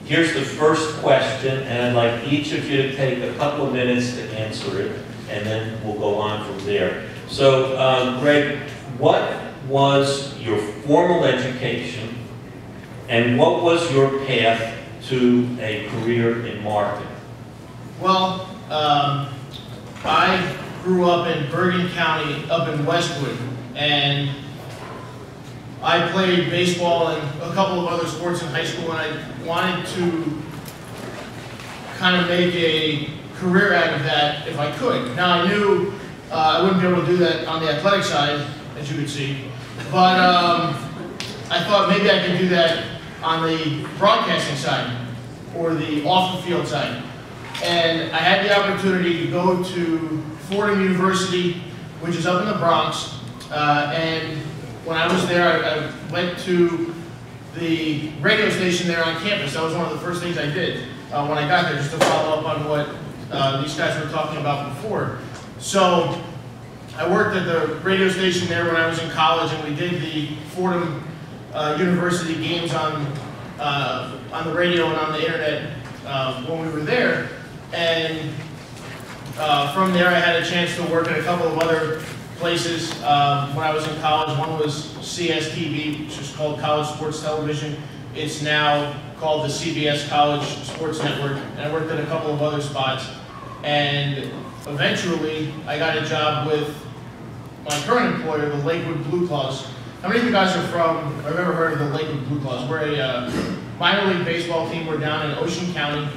Here's the first question, and I'd like each of you to take a couple of minutes to answer it, and then we'll go on from there. So, Greg, what was your formal education, and what was your path to a career in marketing? Well, I grew up in Bergen County, up in Westwood, and I played baseball and a couple of other sports in high school, and I wanted to kind of make a career out of that if I could. Now, I knew I wouldn't be able to do that on the athletic side, as you can see, but I thought maybe I could do that on the broadcasting side or the off-the-field side. And I had the opportunity to go to Fordham University, which is up in the Bronx, and when I was there, I went to the radio station there on campus. That was one of the first things I did when I got there, just to follow up on what these guys were talking about before. So I worked at the radio station there when I was in college, and we did the Fordham University games on the radio and on the internet when we were there. And from there, I had a chance to work at a couple of other places when I was in college. One was CSTV, which is called College Sports Television. It's now called the CBS College Sports Network. And I worked at a couple of other spots. And eventually, I got a job with my current employer, the Lakewood Blue Claws. How many of you guys are from, or have ever heard of the Lakewood Blue Claws? We're a minor league baseball team. We're down in Ocean County,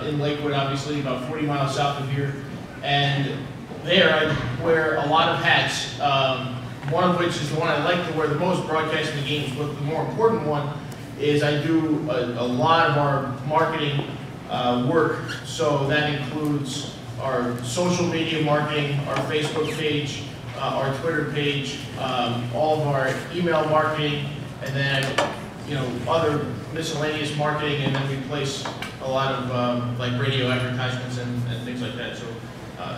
in Lakewood, obviously, about 40 miles south of here. And there, I wear a lot of hats, one of which is the one I like to wear the most, broadcasting the games, but the more important one is I do a lot of our marketing work. So that includes our social media marketing, our Facebook page, our Twitter page, all of our email marketing, and then other miscellaneous marketing, and then we place a lot of like radio advertisements and things like that. So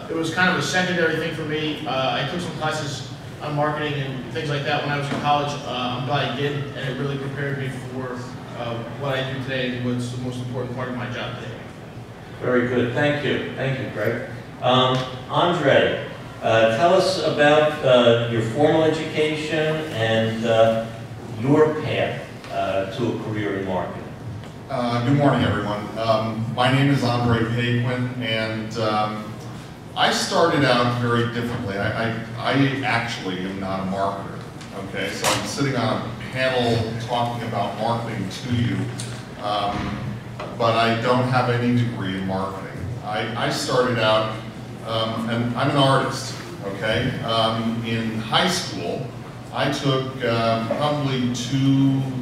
it was kind of a secondary thing for me. I took some classes on marketing and things like that when I was in college. I'm glad I did, and it really prepared me for what I do today and what's the most important part of my job today. Very good. Thank you. Thank you, Greg. Andre, tell us about your formal education and your path to a career in marketing. Good morning, everyone. My name is Andre Paquin, and I started out very differently. I actually am not a marketer, okay? So I'm sitting on a panel talking about marketing to you, but I don't have any degree in marketing. I started out, and I'm an artist, okay? In high school, I took probably 2,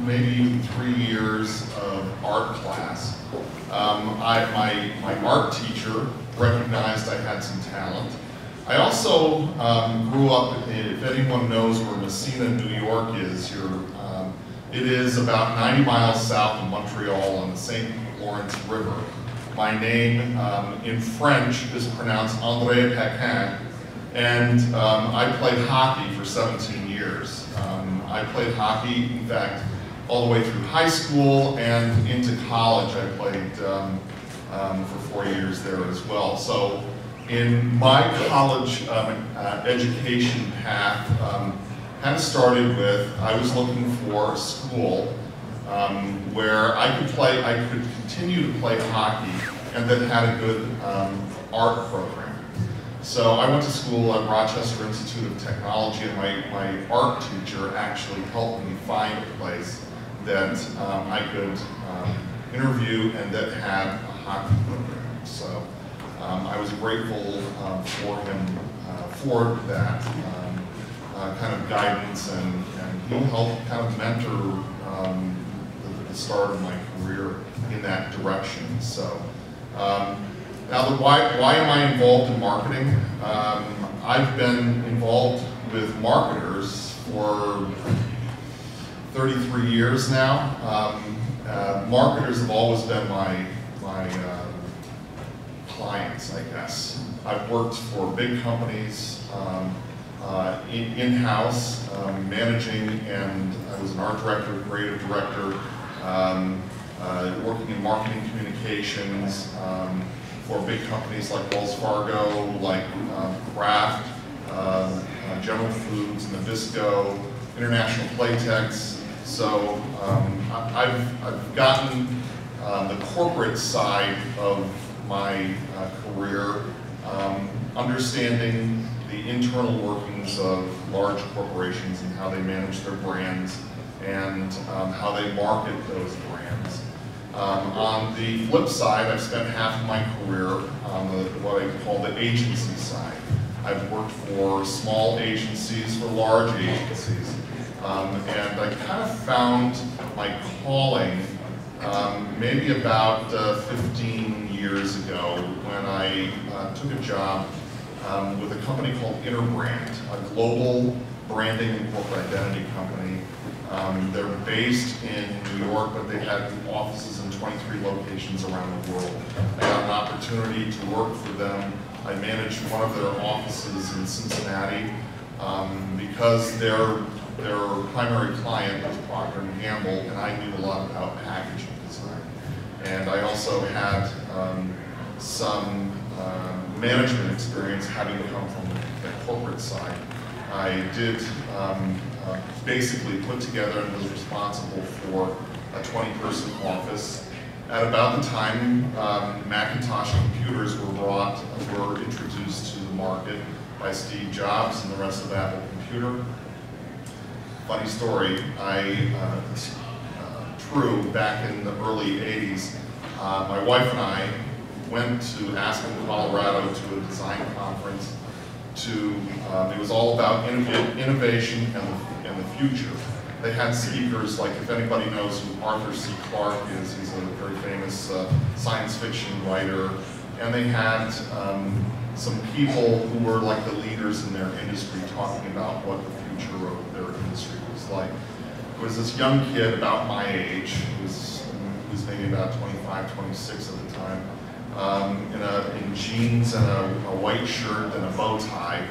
maybe even 3 years of art class. My art teacher recognized I had some talent. I also grew up, if anyone knows where Messina, New York is, it is about 90 miles south of Montreal on the St. Lawrence River. My name in French is pronounced André Paquin, and I played hockey for 17 years. I played hockey, in fact, all the way through high school and into college. I played for 4 years there as well. So in my college education path, kind of started with, I was looking for a school where I could continue to play hockey and then had a good art program. So I went to school at Rochester Institute of Technology, and my art teacher actually helped me find a place that I could interview and that had a hockey program. So I was grateful for him for that kind of guidance, and he helped kind of mentor the start of my career in that direction. So now, why am I involved in marketing? I've been involved with marketers for 33 years now. Marketers have always been my clients, I guess. I've worked for big companies, in-house, managing, and I was an art director, creative director, working in marketing communications for big companies like Wells Fargo, like Kraft, General Foods, Nabisco, International Playtex. So I've gotten the corporate side of my career, understanding the internal workings of large corporations and how they manage their brands and how they market those brands. On the flip side, I've spent half of my career on what I call the agency side. I've worked for small agencies, for large agencies, and I kind of found my calling maybe about 15 years ago when I took a job with a company called Interbrand, a global branding and corporate identity company. They're based in New York, but they had offices in 23 locations around the world. I had an opportunity to work for them. I managed one of their offices in Cincinnati because their primary client was Procter & Gamble, and I knew a lot about packaging design. And I also had some management experience having come from the corporate side. I did basically put together and was responsible for a 20-person office. At about the time Macintosh computers were introduced to the market by Steve Jobs and the rest of Apple Computer. Funny story, true, back in the early 80s, my wife and I went to Aspen, Colorado to a design conference it was all about innovation and the future. They had speakers like, if anybody knows who Arthur C. Clarke is, he's a very famous science fiction writer, and they had some people who were like the leaders in their industry talking about what the future of their industry was like. There was this young kid about my age, who was maybe about 25, 26 at the time, in jeans and a white shirt and a bow tie.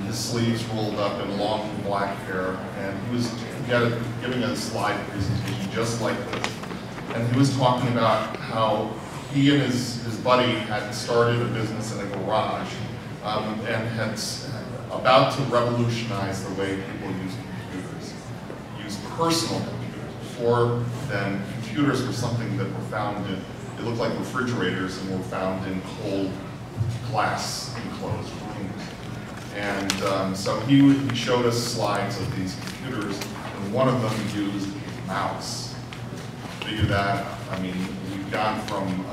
His sleeves rolled up and long black hair, and he was giving a slide presentation just like this. And he was talking about how he and his buddy had started a business in a garage and had about to revolutionize the way people use computers, use personal computers. Before then, computers were something that were found in, they looked like refrigerators and were found in cold glass enclosed rooms. And so he showed us slides of these computers, and one of them used a mouse. Figure that, I mean, we've gone from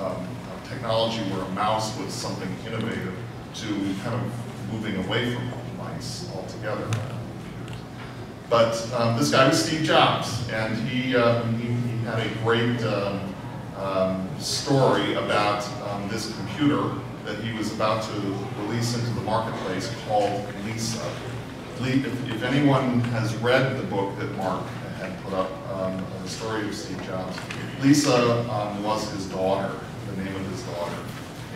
technology where a mouse was something innovative to kind of moving away from mice altogether. But this guy was Steve Jobs, and he had a great story about this computer that he was about to release into the marketplace called Lisa. If anyone has read the book that Mark had put up, the story of Steve Jobs, Lisa was his daughter, the name of his daughter.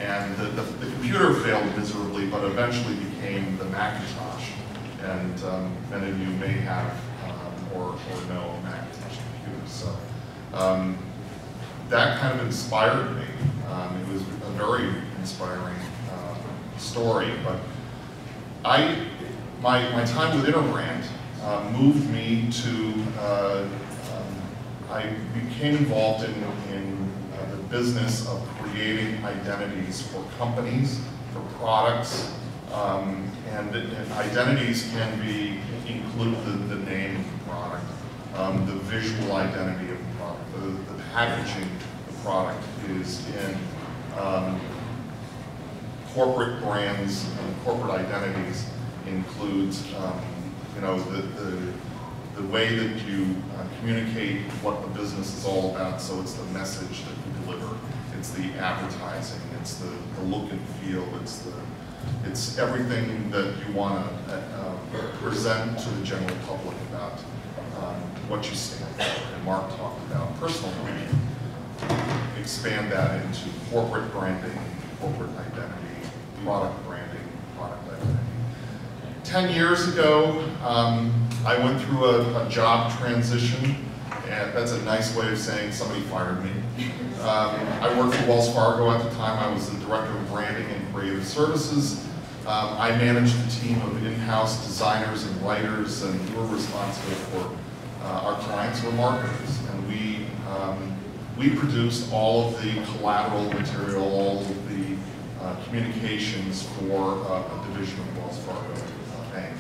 And the computer failed miserably, but eventually became the Macintosh. And many of you may have or know Macintosh computers. So that kind of inspired me. It was a very inspiring story. But my time with Interbrand moved me to, I became involved in the business of creating identities for companies, for products, and identities can include the name of the product, the visual identity of the product, the packaging of the product is in corporate brands and corporate identities includes you know, the way that you communicate what the business is all about. So it's the message that you deliver, it's the advertising, it's the look and feel, it's everything that you want to present to the general public about what you stand for. And Mark talked about personal branding. Expand that into corporate branding, corporate identity, product branding, product identity. 10 years ago, I went through a job transition, and that's a nice way of saying somebody fired me. I worked for Wells Fargo at the time. I was the Director of Branding and Creative Services. I managed a team of in-house designers and writers, and we were responsible for our clients were marketers, and we produced all of the collateral material, all of the communications for a division of Wells Fargo Bank.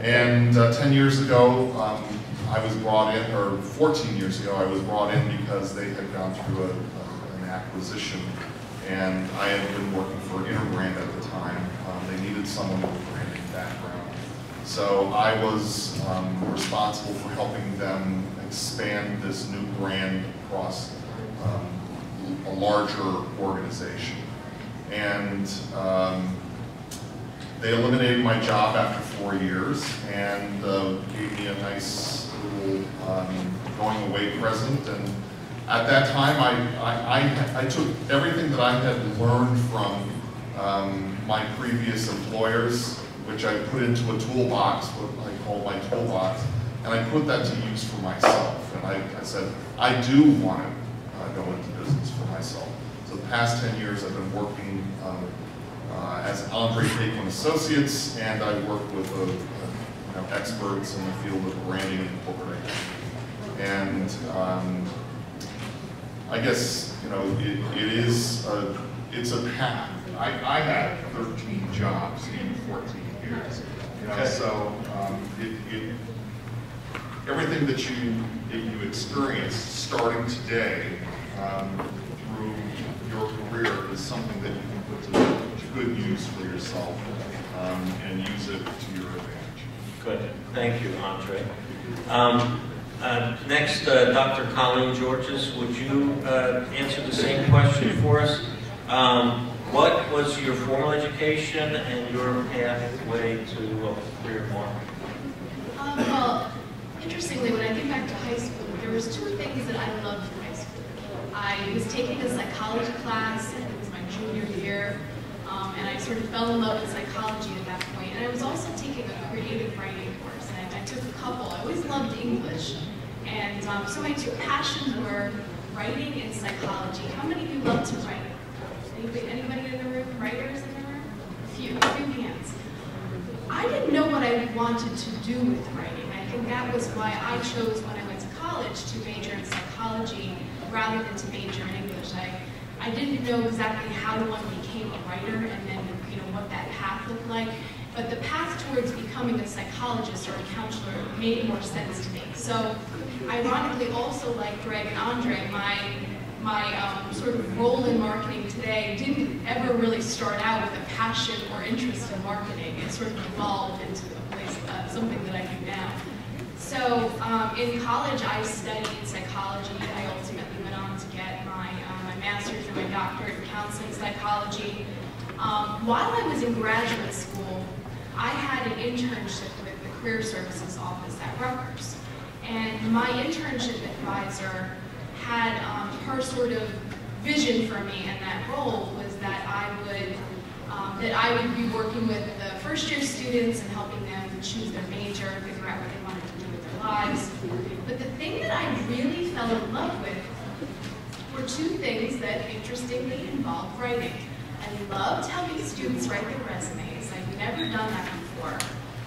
And 10 years ago, I was brought in, or 14 years ago, I was brought in because they had gone through an acquisition, and I had been working for Interbrand at the time. They needed someone with a branding background. So I was responsible for helping them expand this new brand across a larger organization. And they eliminated my job after 4 years and gave me a nice little going away present. And at that time, I took everything that I had learned from my previous employers, which I put into a toolbox, what I call my toolbox, and I put that to use for myself. And I said, I do want to go into business for myself. So the past 10 years I've been working as Andre Paquin Associates, and I work with experts in the field of branding and corporate identity. And I guess it's a path. I had 13 jobs in 14 years. So everything that you experience starting today through your career is something that you can put to good use for yourself and use it to your advantage. Good. Thank you, Andre. Next, Dr. Colleen Georges, would you answer the same question for us? What was your formal education and your pathway to a career in marketing? Well, interestingly, when I think back to high school, there was two things that I loved in high school. I was taking a psychology class, and it was my junior year, and I sort of fell in love with psychology at that point. And I was also taking a creative writing course, and I took a couple. I always loved English, and so my two passions were writing and psychology. How many of you love to write? Anybody in the room? Writers in the room? A few hands. I didn't know what I wanted to do with writing. I think that was why I chose when I went to college to major in psychology rather than to major in English. I didn't know exactly how one became a writer and then what that path looked like. But the path towards becoming a psychologist or a counselor made more sense to me. So ironically, also like Greg and Andre, my sort of role in marketing today didn't ever really start out with a passion or interest in marketing. It sort of evolved into something that I do now. So in college, I studied psychology. I ultimately went on to get my master's and my doctorate in counseling psychology. While I was in graduate school, I had an internship with the Career Services Office at Rutgers. And my internship advisor had her sort of vision for me in that role was that I would be working with the first-year students and helping them choose their major, figure out what they wanted to do with their lives. But the thing that I really fell in love with were two things that interestingly involved writing. I loved helping students write their resumes. I'd never done that before.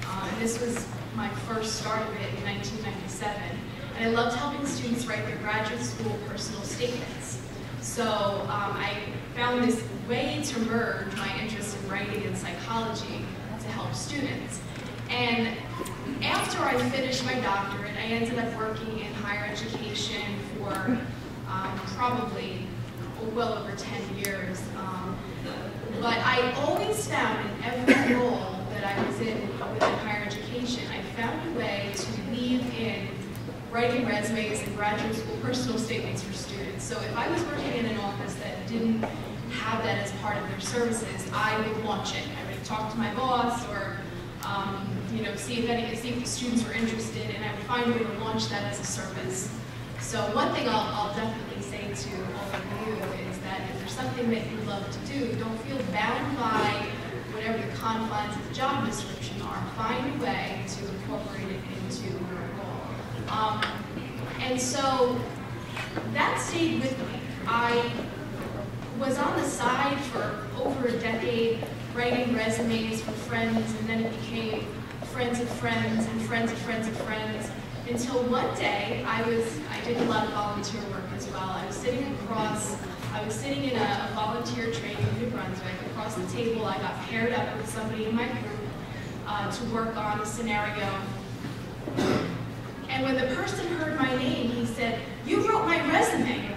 And this was my first start of it in 1997. And I loved helping students write their graduate school personal statements. So I found this way to merge my interest in writing and psychology to help students. And after I finished my doctorate, I ended up working in higher education for probably well over 10 years. But I always found in every role that I was in within higher education, I found a way to weave in writing resumes and graduate school personal statements for students. So if I was working in an office that didn't have that as part of their services, I would launch it. I would talk to my boss or see if the students were interested, and I would find a way to launch that as a service. So one thing I'll definitely say to all of you is that if there's something that you love to do, don't feel bound by whatever the confines of the job description are. Find a way to incorporate it into your role. And so that stayed with me. I was on the side for over a decade, writing resumes for friends, and then it became friends of friends and friends of friends of friends, until one day I did a lot of volunteer work as well. I was sitting in a volunteer training in New Brunswick. Across the table, I got paired up with somebody in my group to work on a scenario. And when the person heard my name, he said, "You wrote my resume."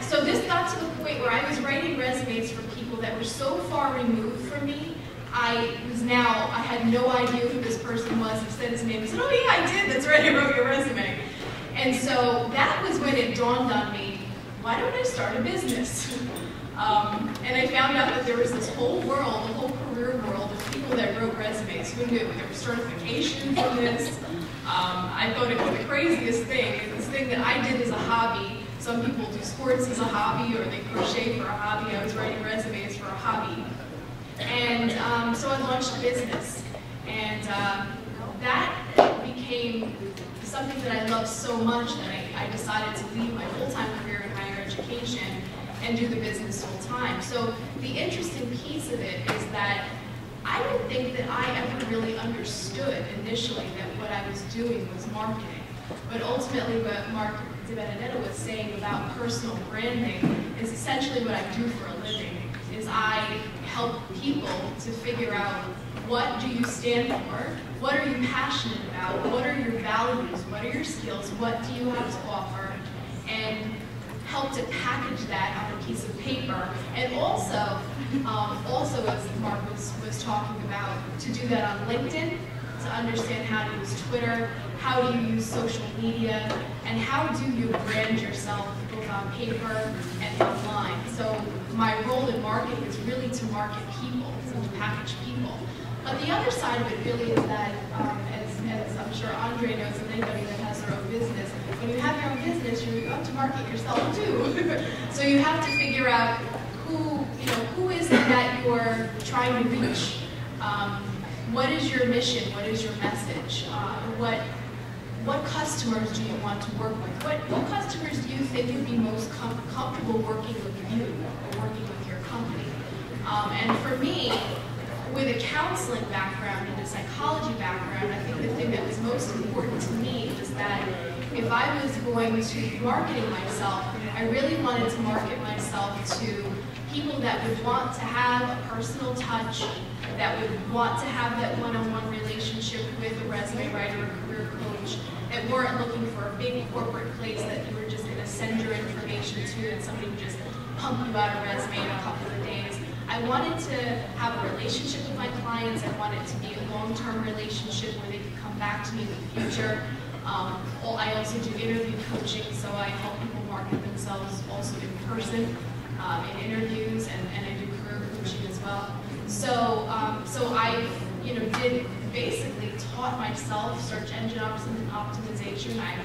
So this got to the point where I was writing resumes for people that were so far removed from me, I had no idea who this person was. He said his name. I said, "Oh yeah, I did. That's right, I wrote your resume." And so that was when it dawned on me, why don't I start a business? And I found out that there was this whole world, a whole career world of people that wrote resumes. Who knew? There were certifications in this. I thought it was the craziest thing. It was this thing that I did as a hobby. Some people do sports as a hobby, or they crochet for a hobby. I was writing resumes for a hobby. And so I launched a business. And that became something that I loved so much that I decided to leave my full-time career in higher education and do the business full-time. So the interesting piece of it is that I don't think that I ever really understood initially that what I was doing was marketing. But ultimately what Mark DiBenedetto was saying about personal branding is essentially what I do for a living, is I help people to figure out, what do you stand for? What are you passionate about? What are your values? What are your skills? What do you have to offer? And help to package that on a piece of paper. And also as Mark was talking about, to do that on LinkedIn, to understand how to use Twitter, how do you use social media, and how do you brand yourself both on paper and online. So my role in marketing is really to market people, so to package people. But the other side of it really is that, as I'm sure Andre knows, and anybody that has their own business, when you have your own business, you have to market yourself too. So you have to figure out who is it that you're trying to reach. What is your mission? What is your message? What customers do you want to work with? What customers do you think would be most comfortable working with you or working with your company? And for me, with a counseling background and a psychology background, I think the thing that was most important to me was that if I was going to be marketing myself, I really wanted to market myself to people that would want to have a personal touch, that would want to have that one-on-one relationship with a resume writer or career coach, that weren't looking for a big corporate place that you were just going to send your information to and somebody would just pump you out a resume in a couple of days. I wanted to have a relationship with my clients. I wanted it to be a long-term relationship where they could come back to me in the future. I also do interview coaching, so I help people market themselves also in person, in interviews, and I do career coaching as well. So I did basically taught myself search engine optimization. I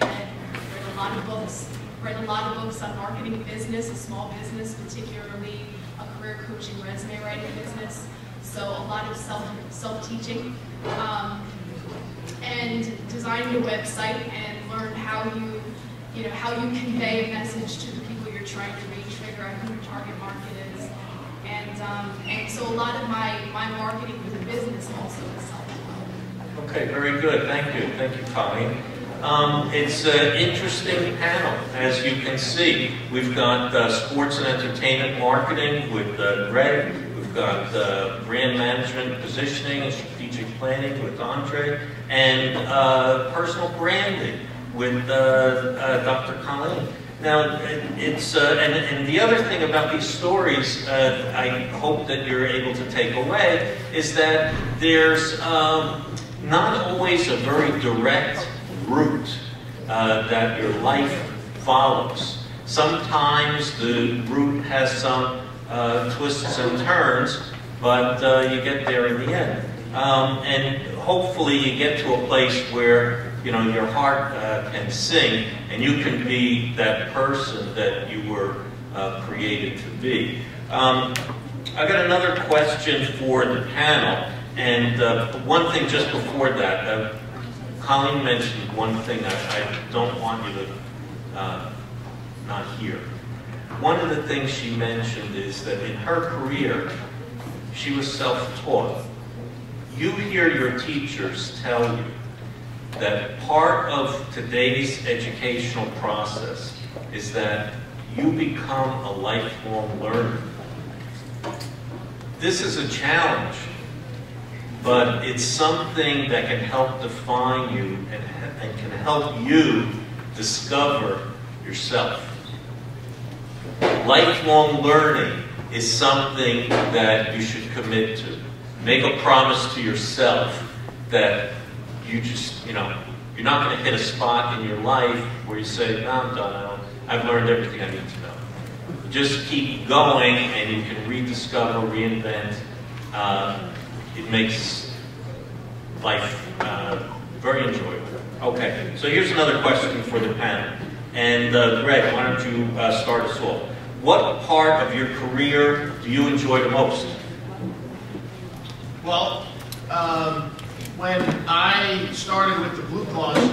read a lot of books on marketing business, a small business, particularly a career coaching resume writing business. So a lot of self-teaching, and designed a website and learned how you convey a message to the people you're trying to reach, figure out who your target market is, and so a lot of my marketing for the business also is self-taught. Okay, very good. Thank you, Colleen. It's an interesting panel, as you can see. We've got sports and entertainment marketing with Greg. We've got brand management, positioning, and strategic planning with Andre, and personal branding with Dr. Colleen. Now, it's and the other thing about these stories, I hope that you're able to take away, is that there's not always a very direct route that your life follows. Sometimes the route has some twists and turns, but you get there in the end. And hopefully you get to a place where your heart can sing and you can be that person that you were created to be. I got another question for the panel, and one thing just before that. Colleen mentioned one thing I don't want you to not hear. One of the things she mentioned is that in her career, she was self-taught. You hear your teachers tell you that part of today's educational process is that you become a lifelong learner. This is a challenge, but it's something that can help define you and can help you discover yourself. Lifelong learning is something that you should commit to. Make a promise to yourself that you just, you're not going to hit a spot in your life where you say, no, I'm done, I've learned everything I need to know. Just keep going and you can rediscover, reinvent. It makes life very enjoyable. Okay, so here's another question for the panel. And Greg, why don't you start us off? What part of your career do you enjoy the most? Well, when I started with the Blue Claws,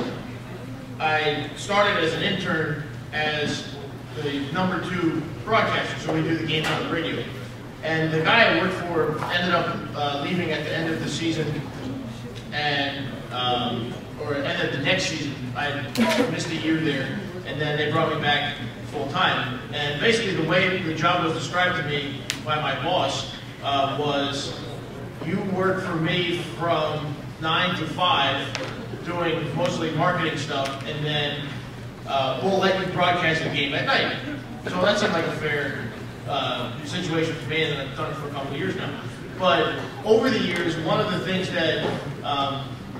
I started as an intern as the #2 broadcaster, so we do the game on the radio. And the guy I worked for ended up leaving at the end of the season, and or ended the next season. I missed a year there, and then they brought me back full time. And basically, the way the job was described to me by my boss was, you work for me from 9 to 5, doing mostly marketing stuff, and then we'll let you broadcast the game at night. So that seemed like a fair situation for me, and I've done it for a couple of years now. But over the years, one of the things that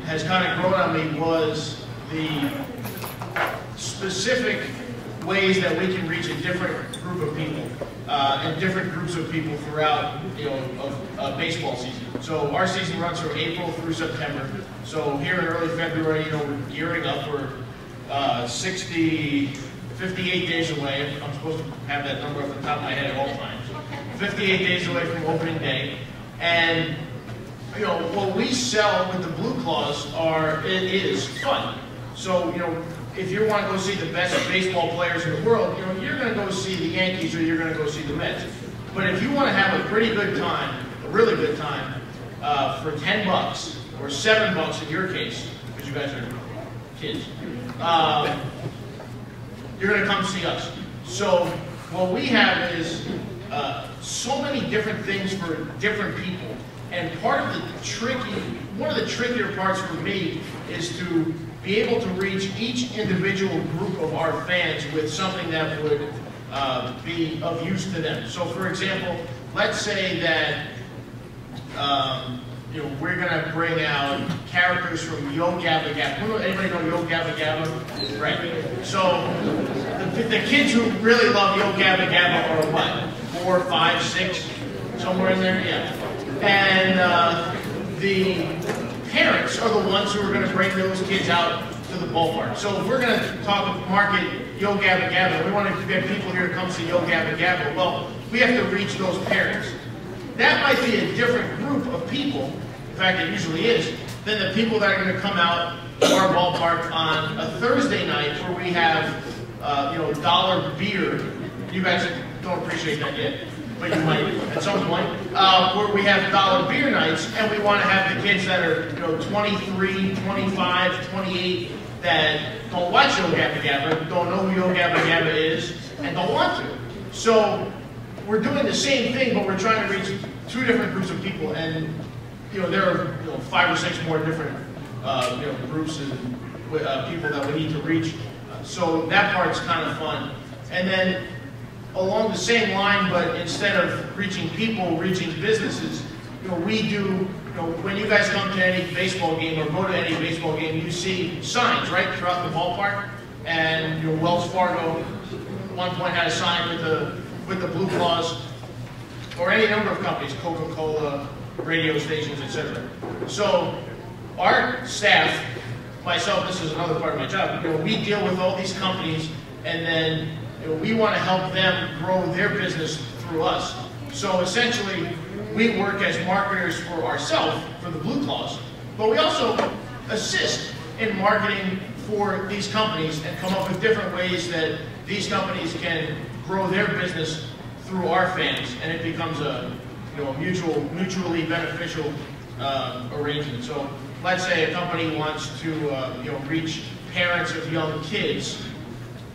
has kind of grown on me was the specific ways that we can reach a different group of people and different groups of people throughout, baseball season. So our season runs from April through September. So here in early February, we're gearing up. We're 58 days away. I'm supposed to have that number off the top of my head at all times. 58 days away from opening day, and what we sell with the Blue Claws is fun. So if you want to go see the best baseball players in the world, you're going to go see the Yankees or you're going to go see the Mets. But if you want to have a pretty good time, a really good time, for $10 or $7 in your case, because you guys are kids, you're going to come see us. So what we have is so many different things for different people. And one of the trickier parts for me is to be able to reach each individual group of our fans with something that would be of use to them. So for example, let's say that we're going to bring out characters from Yo Gabba Gabba. Anybody know Yo Gabba Gabba? Right. So the kids who really love Yo Gabba Gabba are what? 4, 5, 6? Somewhere in there? Yeah. And the parents are the ones who are going to bring those kids out to the ballpark. So if we're going to market Yo Gabba Gabba, we want to get people here to come see Yo Gabba Gabba, well, we have to reach those parents. That might be a different group of people, in fact it usually is, than the people that are going to come out to our ballpark on a Thursday night where we have dollar beer. You guys don't appreciate that yet, but you might at some point, where we have dollar beer nights, and we want to have the kids that are 23, 25, 28, that don't watch Yo Gabba Gabba, don't know who Yo Gabba Gabba is, and don't want to. So we're doing the same thing, but we're trying to reach 2 different groups of people, and there are 5 or 6 more different groups and people that we need to reach. So that part's kind of fun. And then along the same line, but instead of reaching people, reaching businesses, we do, when you guys come to any baseball game or go to any baseball game, you see signs, right, throughout the ballpark. And Wells Fargo, at one point, had a sign with the Blue Claws, or any number of companies, Coca-Cola, radio stations, etc. So our staff, myself, this is another part of my job, we deal with all these companies, and then we want to help them grow their business through us. So essentially, we work as marketers for ourselves, for the Blue Claws, but we also assist in marketing for these companies and come up with different ways that these companies can grow their business through our fans, and it becomes a mutually beneficial arrangement. So let's say a company wants to reach parents of young kids.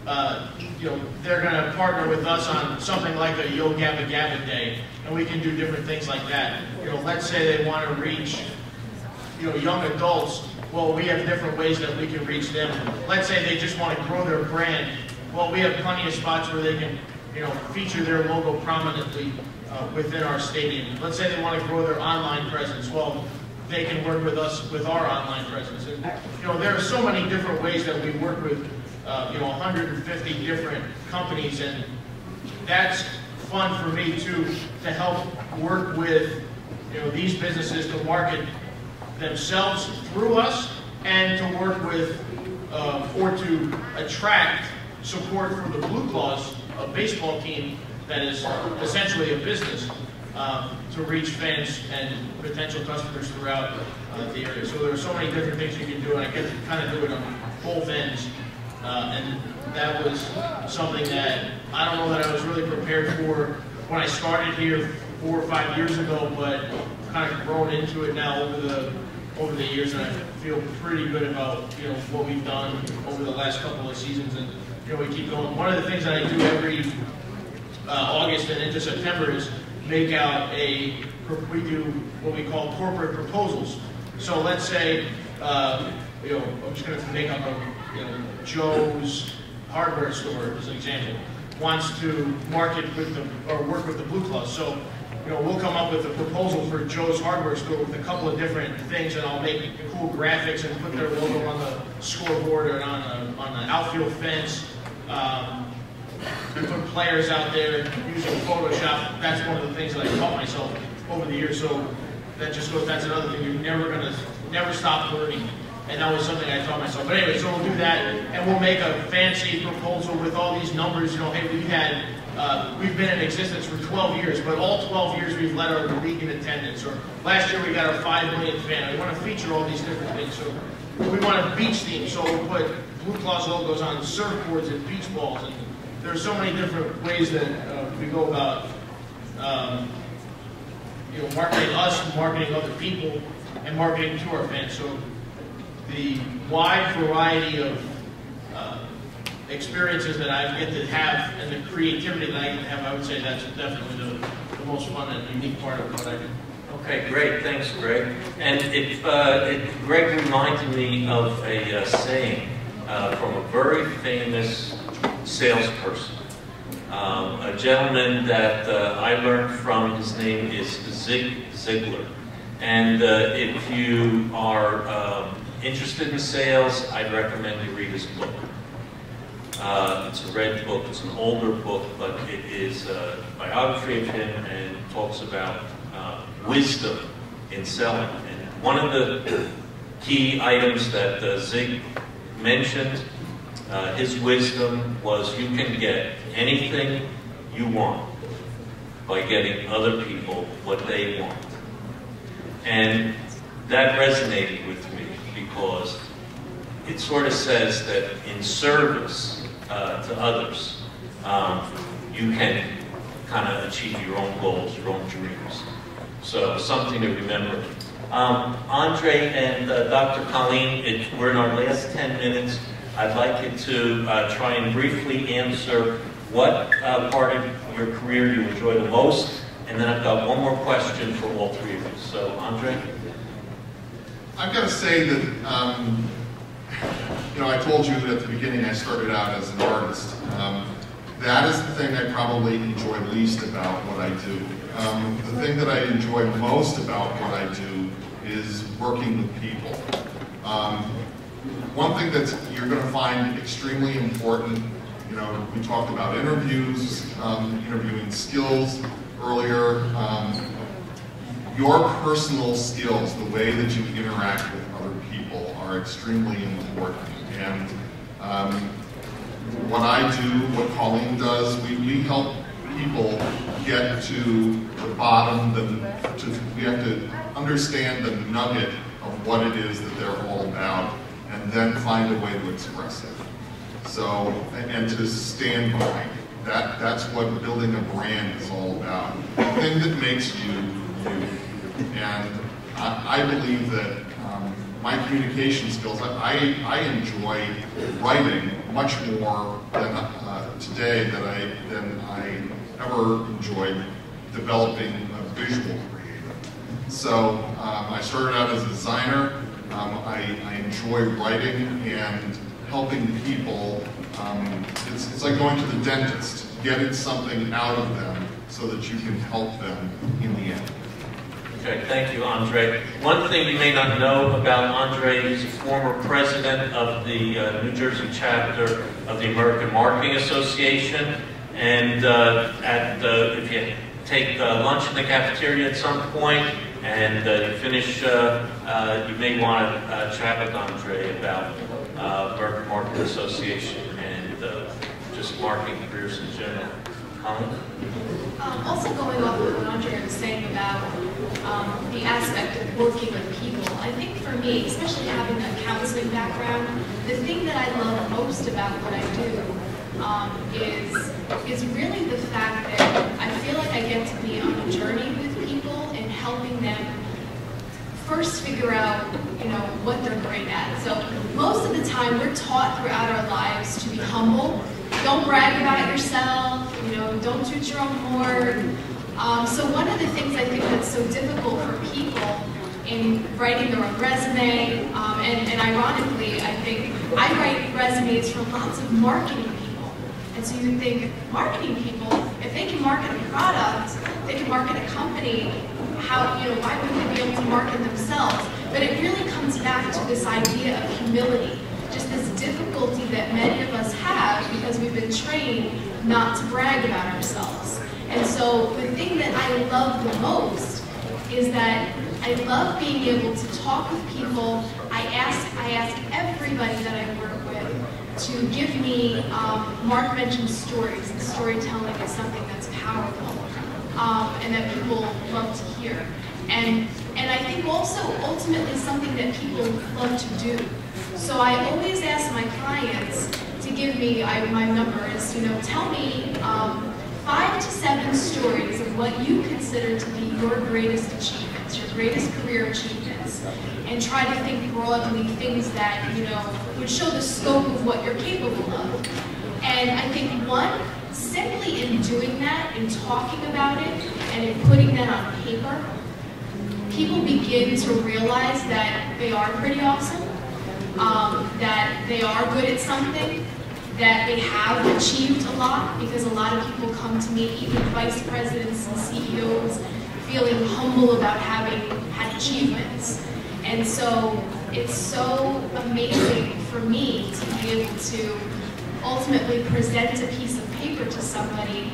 They're going to partner with us on something like a Yo Gabba Gabba Day, and we can do different things like that. Let's say they want to reach young adults. Well, we have different ways that we can reach them. Let's say they just want to grow their brand. Well, we have plenty of spots where they can feature their logo prominently within our stadium. Let's say they want to grow their online presence. Well, they can work with us with our online presence. And, there are so many different ways that we work with 150 different companies, and that's fun for me too, to help work with these businesses to market themselves through us, and to work with or to attract support for the Blue Claws, a baseball team that is essentially a business, to reach fans and potential customers throughout the area. So there are so many different things you can do, and I get to kind of do it on both ends. And that was something that I don't know that I was really prepared for when I started here 4 or 5 years ago, but kind of grown into it now over the years, and I feel pretty good about what we've done over the last couple of seasons, and we keep going. One of the things that I do every August and into September is make out we do what we call corporate proposals. So let's say I'm just going to make up Joe's hardware store as an example wants to market with work with the Blue Claws. So we'll come up with a proposal for Joe's hardware store with a couple of different things, and I'll make cool graphics and put their logo on the scoreboard or on the outfield fence. And put players out there using Photoshop. That's one of the things that I taught myself over the years. So that's another thing. You're never stop learning. And that was something I taught myself. But anyway, so we'll do that, and we'll make a fancy proposal with all these numbers. Hey, we've been in existence for 12 years, but all 12 years we've led our league in attendance. Or last year we got our 5 millionth fan. We want to feature all these different things. So we want a beach theme, so we'll put Blue Claws logos on surfboards and beach balls. And there are so many different ways that we go about marketing us, marketing other people, and marketing to our fans. So the wide variety of experiences that I get to have and the creativity that I get to have, I would say that's definitely the most fun and unique part of what I do. Okay, great. Thanks, Greg. And Greg reminded me of a saying from a very famous salesperson, a gentleman that I learned from. His name is Zig Ziglar. And if you are interested in sales, I'd recommend you read his book. It's a red book. It's an older book, but it is a biography of him, and talks about wisdom in selling. And one of the key items that Zig mentioned, his wisdom was, you can get anything you want by getting other people what they want. And that resonated with me, because it sort of says that in service to others, you can kind of achieve your own goals, your own dreams. So something to remember. Andre and Dr. Colleen, we're in our last 10 minutes. I'd like you to try and briefly answer what part of your career you enjoy the most, and then I've got one more question for all three of you. So, Andre? I've got to say that, I told you at the beginning I started out as an artist. That is the thing I probably enjoy least about what I do. The thing that I enjoy most about what I do is working with people. One thing that you're going to find extremely important, we talked about interviews, interviewing skills earlier. Your personal skills, the way that you interact with other people, are extremely important. And what I do, what Colleen does, we help people get to the bottom, we have to understand the nugget of what it is that they're all about, and and then find a way to express it. So, and to stand behind it. That's what building a brand is all about. The thing that makes you, you. And I believe that my communication skills, I enjoy writing much more than today than I ever enjoyed developing a visual creative. So I started out as a designer. I enjoy writing and helping people. It's like going to the dentist, getting something out of them so that you can help them in the end. Okay, thank you, Andre. One thing you may not know about Andre, he's a former president of the New Jersey chapter of the American Marketing Association. And if you take lunch in the cafeteria at some point and you finish, you may want to chat with Andre about American Marketing Association and just marketing careers in general. Colin? Also going off of what Andre was saying about the aspect of working with people, I think for me, especially having a counseling background, the thing that I love most about what I do is really the fact that I feel like I get to be on a journey with people and helping them first figure out, what they're great at. So most of the time we're taught throughout our lives to be humble. Don't brag about yourself, don't toot your own horn. So one of the things I think that's so difficult for people in writing their own resume, and ironically, I think I write resumes for lots of marketing people. And so you think, marketing people, if they can market a product, they can market a company, why wouldn't they be able to market themselves? But it really comes back to this idea of humility. Just this difficulty that many of us have because we've been trained not to brag about ourselves. And so the thing that I love the most is that I love being able to talk with people. I ask everybody that I work with to give me, Mark mentioned stories, and storytelling is something that's powerful and that people love to hear. And I think also ultimately something that people love to do. So I always ask my clients to give me, my number is, tell me 5 to 7 stories of what you consider to be your greatest achievements, your greatest career achievements, and try to think broadly things that, would show the scope of what you're capable of. And I think simply in doing that, in talking about it, and in putting that on paper, people begin to realize that they are pretty awesome, that they are good at something, that they have achieved a lot, because a lot of people come to me, even vice presidents and CEOs, feeling humble about having had achievements. And so it's so amazing for me to be able to ultimately present a piece of paper to somebody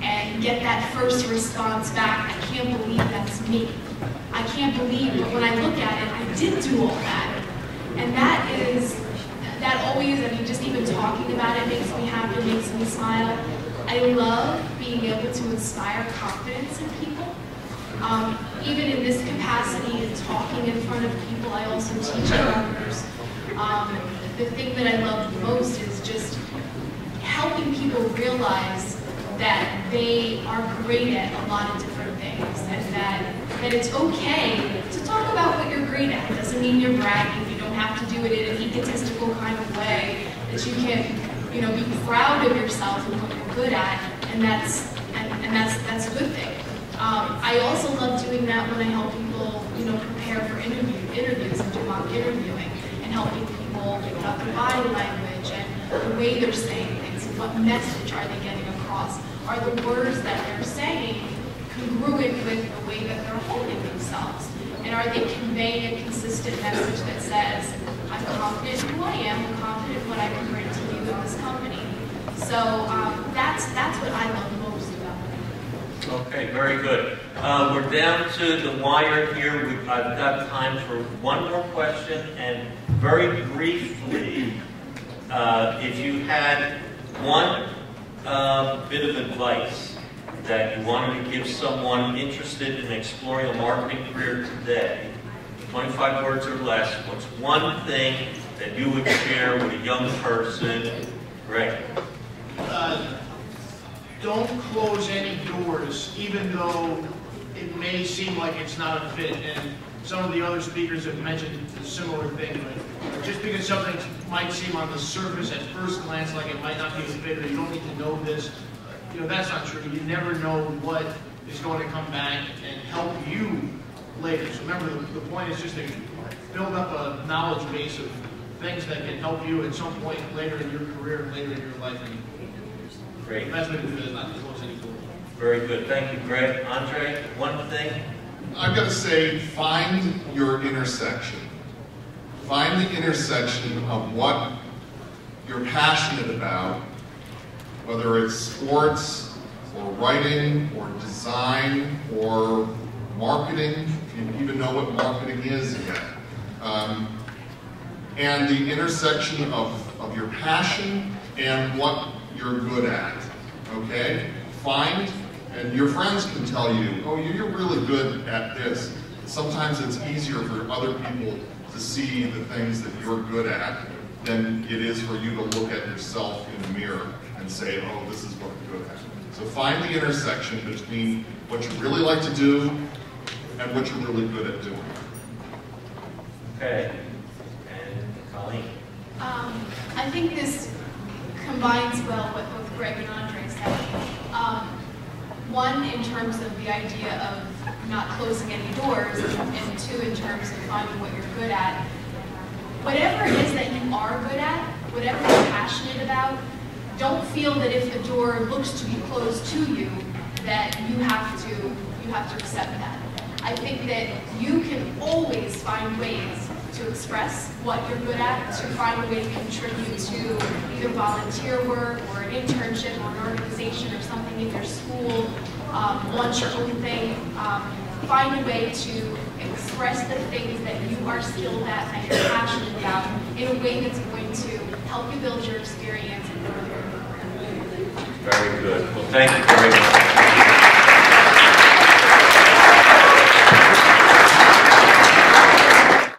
and get that first response back, I can't believe that's me. I can't believe, but when I look at it, I did do all that. And that always, just even talking about it makes me happy, makes me smile. I love being able to inspire confidence in people. Even in this capacity and talking in front of people, I also teach others. The thing that I love the most is just helping people realize that they are great at a lot of different things, and that it's okay to talk about what you're great at. It doesn't mean you're bragging. You don't have to do it in an egotistical kind of way. That you can, be proud of yourself and what you're good at, and that's a good thing. I also love doing that when I help people, prepare for interviews and do mock interviewing, and helping people think about their body language and the way they're saying things, and what message are they getting across. Are the words that they're saying congruent with the way that they're holding themselves? And are they conveying a consistent message that says, I'm confident in who I am, I'm confident in what I can bring to you in this company. So that's what I love most about it. Okay, very good. We're down to the wire here. I've got time for one more question, and very briefly, if you had one bit of advice that you wanted to give someone interested in exploring a marketing career today, 25 words or less, what's one thing that you would share with a young person? Greg? Don't close any doors, even though it may seem like it's not a fit. And some of the other speakers have mentioned a similar thing. But just because something might seem on the surface at first glance like it might not be a fit, or you don't need to know this, that's not true. You never know what is going to come back and help you later. So remember, the point is just to build up a knowledge base of things that can help you at some point later in your career, later in your life. And Great. the best way to do it is not to close any doors. Very good. Thank you, Greg. Andre, one thing? I've got to say, find your intersection. Find the intersection of what you're passionate about, whether it's sports, or writing, or design, or marketing, if you even know what marketing is yet. And the intersection of your passion and what you're good at, okay? Find, and your friends can tell you, oh, you're really good at this. Sometimes it's easier for other people to see the things that you're good at than it is for you to look at yourself in the mirror and say, oh, this is what I'm good at. So find the intersection between what you really like to do and what you're really good at doing. Okay. And Colleen? I think this combines well what both Greg and Andre said. One, in terms of the idea of not closing any doors, and two, in terms of finding what you're good at. Whatever it is that you are good at, whatever you're passionate about, don't feel that if the door looks to be closed to you, that you have to accept that. I think that you can always find ways to express what you're good at, to find a way to contribute to either volunteer work or an internship or an organization or something in your school, launch your own thing. Find a way to express the things that you are skilled at and you're passionate about in a way that's going to help you build your experience and further your career. Very good. Well, thank you very much.